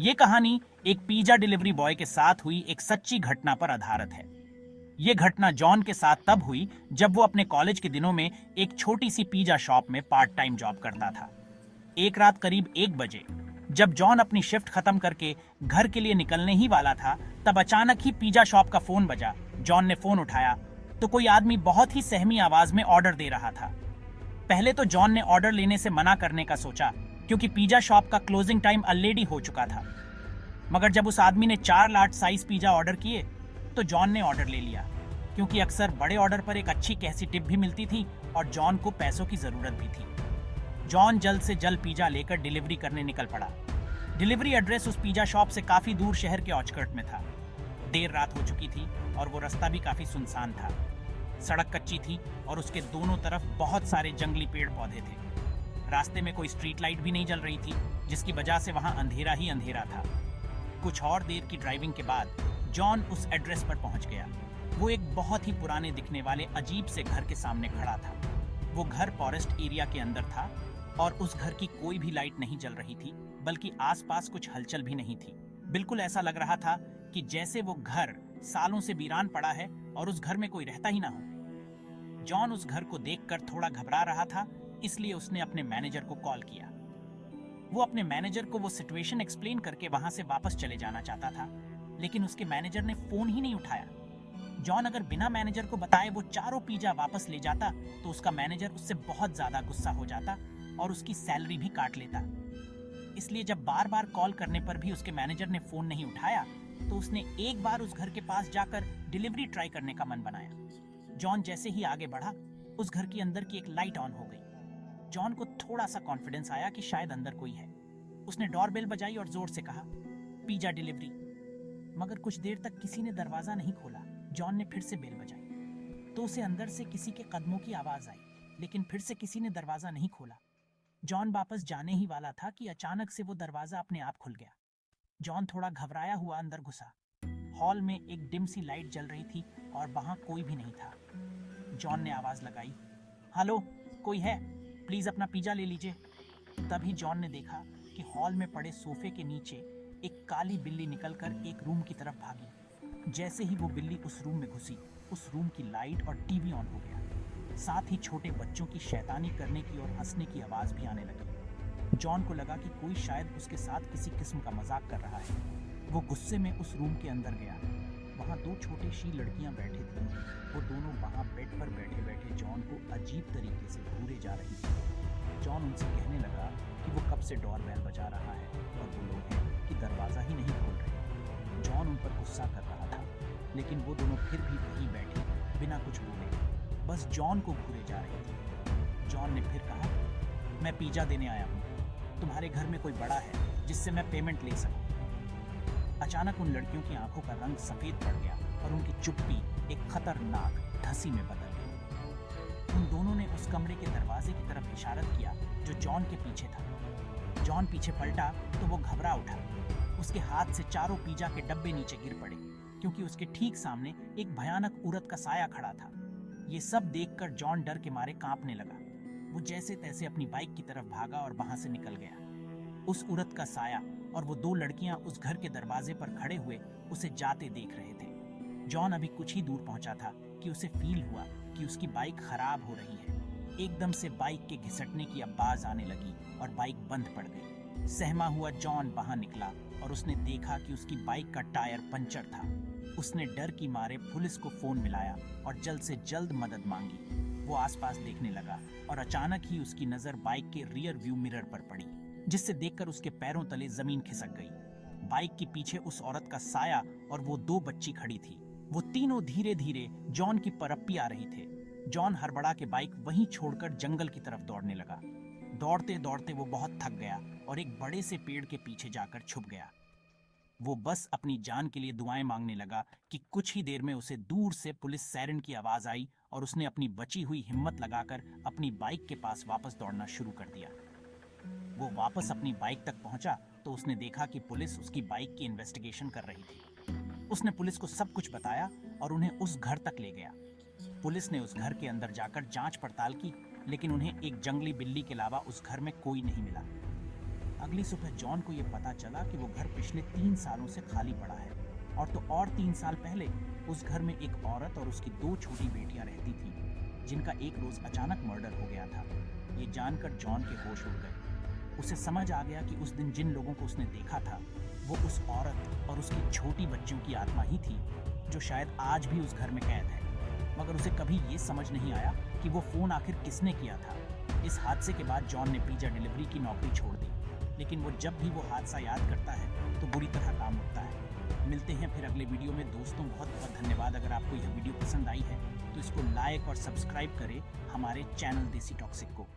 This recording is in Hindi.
ये कहानी एक पिज्जा डिलीवरी बॉय के साथ हुई एक सच्ची घटना पर आधारित है। ये घटना जॉन के साथ तब हुई जब वो अपने कॉलेज के दिनों में एक छोटी सी पिज्जा शॉप में पार्ट टाइम जॉब करता था। एक रात करीब 1 बजे जब जॉन अपनी शिफ्ट खत्म करके घर के लिए निकलने ही वाला था, तब अचानक ही पिज्जा शॉप का फोन बजा। जॉन ने फोन उठाया तो कोई आदमी बहुत ही सहमी आवाज में ऑर्डर दे रहा था। पहले तो जॉन ने ऑर्डर लेने से मना करने का सोचा, क्योंकि पिज्जा शॉप का क्लोजिंग टाइम ऑलरेडी हो चुका था। मगर जब उस आदमी ने 4 लार्ज साइज पिज्जा ऑर्डर किए तो जॉन ने ऑर्डर ले लिया, क्योंकि अक्सर बड़े ऑर्डर पर एक अच्छी कैसी टिप भी मिलती थी और जॉन को पैसों की जरूरत भी थी। जॉन जल्द से जल्द पिज्जा लेकर डिलीवरी करने निकल पड़ा। डिलीवरी एड्रेस उस पिज्जा शॉप से काफी दूर शहर के आउटस्कर्ट में था। देर रात हो चुकी थी और वो रास्ता भी काफी सुनसान था। सड़क कच्ची थी और उसके दोनों तरफ बहुत सारे जंगली पेड़ पौधे थे। रास्ते में कोई स्ट्रीट लाइट भी नहीं जल रही थी, जिसकी वजह से वहां अंधेरा ही अंधेरा था। कुछ और देर की ड्राइविंग के बाद जॉन उस एड्रेस पर पहुंच गया। वो एक बहुत ही पुराने दिखने वाले अजीब से घर के सामने खड़ा था। वो घर फॉरेस्ट एरिया के अंदर था और उस घर की कोई भी लाइट नहीं जल रही थी, बल्कि आसपास कुछ हलचल भी नहीं थी। बिल्कुल ऐसा लग रहा था कि जैसे वो घर सालों से वीरान पड़ा है और उस घर में कोई रहता ही ना हो। जॉन उस घर को देखकर थोड़ा घबरा रहा था, इसलिए उसने अपने मैनेजर को कॉल किया। वो अपने मैनेजर को वो सिचुएशन एक्सप्लेन करके वहां से वापस चले जाना चाहता था, लेकिन उसके मैनेजर ने फोन ही नहीं उठाया। जॉन अगर बिना मैनेजर को बताए वो चारों पिज्जा वापस ले जाता तो उसका मैनेजर उससे बहुत ज्यादा गुस्सा हो जाता और उसकी सैलरी भी काट लेता। इसलिए जब बार बार कॉल करने पर भी उसके मैनेजर ने फोन नहीं उठाया तो उसने एक बार उस घर के पास जाकर डिलीवरी ट्राई करने का मन बनाया। जॉन जैसे ही आगे बढ़ा, उस घर के अंदर की एक लाइट ऑन हो गई। जॉन को थोड़ा सा कॉन्फिडेंस आया कि शायद अंदर कोई है। उसने डोरबेल बजाई और जोर से कहा, पिज्जा डिलीवरी। मगर कुछ देर तक किसी ने दरवाजा नहीं खोला। जॉन ने फिर से बेल बजाई तो उसे अंदर से किसी के कदमों की आवाज आई, लेकिन फिर से किसी ने दरवाजा नहीं खोला। जॉन वापस जाने ही वाला था कि अचानक से वो दरवाजा अपने आप खुल गया। जॉन थोड़ा घबराया हुआ अंदर घुसा। हॉल में एक डिम सी लाइट जल रही थी और वहां कोई भी नहीं था। जॉन ने आवाज लगाई, हेलो, कोई है? प्लीज अपना पिज्जा ले लीजिए। तभी जॉन ने देखा कि हॉल में पड़े सोफे के नीचे एक काली बिल्ली निकलकर एक रूम की तरफ भागी। जैसे ही वो बिल्ली उस रूम में घुसी, उस रूम की लाइट और टीवी ऑन हो गया। साथ ही छोटे बच्चों की शैतानी करने की और हंसने की आवाज भी आने लगी। जॉन को लगा कि कोई शायद उसके साथ किसी किस्म का मजाक कर रहा है। वो गुस्से में उस रूम के अंदर गया। वहाँ 2 छोटी सी लड़कियां बैठी थी। वो दोनों वहाँ बेड पर बैठे बैठे जॉन को अजीब तरीके से घूरे जा रही थी। जॉन उनसे कहने लगा कि वो कब से डोरबेल बजा रहा है और वो लोग हैं कि दरवाज़ा ही नहीं खोल रहे। जॉन उन पर गुस्सा कर रहा था, लेकिन वो दोनों फिर भी वहीं बैठी बिना कुछ बोले बस जॉन को घूरे जा रही थी। जॉन ने फिर कहा, मैं पिज्जा देने आया हूँ। तुम्हारे घर में कोई बड़ा है जिससे मैं पेमेंट ले सकूँ? अचानक उन लड़कियों की आंखों का रंग सफेद पड़ गया और उनकी चुप्पी एक खतरनाक धंसी में बदल गई। उन दोनों ने उस कमरे के दरवाजे की तरफ इशारा किया जो जॉन के पीछे था। जॉन पीछे पलटा तो वो घबरा उठा। उसके हाथ से चारों पिज्जा के डब्बे नीचे गिर पड़े, क्योंकि उसके ठीक सामने एक भयानक औरत का साया खड़ा था। ये सब देखकर जॉन डर के मारे कांपने लगा। वो जैसे तैसे अपनी बाइक की तरफ भागा और वहां से निकल गया। उस औरत का साया और वो 2 लड़कियां उस घर के दरवाजे पर खड़े हुए उसे जाते देख रहे थे। जॉन अभी कुछ ही दूर पहुंचा था कि उसे फील हुआ कि उसकी बाइक खराब हो रही है। एकदम से बाइक के घिसटने की आवाज आने लगी और बाइक बंद पड़ गई। सहमा हुआ जॉन बाहर निकला और उसने देखा कि उसकी बाइक का टायर पंचर था। उसने डर की मारे पुलिस को फोन मिलाया और जल्द से जल्द मदद मांगी। वो आसपास देखने लगा और अचानक ही उसकी नजर बाइक के रियर व्यू मिरर पर पड़ी, जिससे देखकर उसके पैरों तले जमीन खिसक गई। बाइक के पीछे उस औरत का साया और वो 2 बच्ची खड़ी थी। वो तीनों धीरे धीरे जॉन की परप्पी आ रही थे। जॉन हड़बड़ा के बाइक वहीं छोड़कर जंगल की तरफ दौड़ने लगा। दौड़ते दौड़ते वो बहुत थक गया और एक बड़े से पेड़ के पीछे जाकर छुप गया। वो बस अपनी जान के लिए दुआएं मांगने लगा कि कुछ ही देर में उसे दूर से पुलिस सायरन की आवाज आई और उसने अपनी बची हुई हिम्मत लगाकर अपनी बाइक के पास वापस दौड़ना शुरू कर दिया। वो वापस अपनी बाइक तक पहुंचा तो उसने देखा कि पुलिस उसकी बाइक की इन्वेस्टिगेशन कर रही थी। उसने पुलिस को सब कुछ बताया और उन्हें उस घर तक ले गया। पुलिस ने उस घर के अंदर जाकर जांच पड़ताल की, लेकिन उन्हें एक जंगली बिल्ली के अलावा उस घर में कोई नहीं मिला। अगली सुबह जॉन को यह पता चला कि वो घर पिछले 3 सालों से खाली पड़ा है, और तो और 3 साल पहले उस घर में एक औरत और उसकी 2 छोटी बेटियां रहती थी, जिनका एक रोज अचानक मर्डर हो गया था। ये जानकर जॉन के होश उड़ गए। उसे समझ आ गया कि उस दिन जिन लोगों को उसने देखा था वो उस औरत और उसकी छोटी बच्चियों की आत्मा ही थी, जो शायद आज भी उस घर में कैद है। मगर उसे कभी ये समझ नहीं आया कि वो फोन आखिर किसने किया था। इस हादसे के बाद जॉन ने पिज्जा डिलीवरी की नौकरी छोड़ दी, लेकिन वो जब भी वो हादसा याद करता है तो बुरी तरह काम उठता है। मिलते हैं फिर अगले वीडियो में। दोस्तों, बहुत बहुत धन्यवाद। अगर आपको यह वीडियो पसंद आई है तो इसको लाइक और सब्सक्राइब करें हमारे चैनल देसी टॉक्सिक को।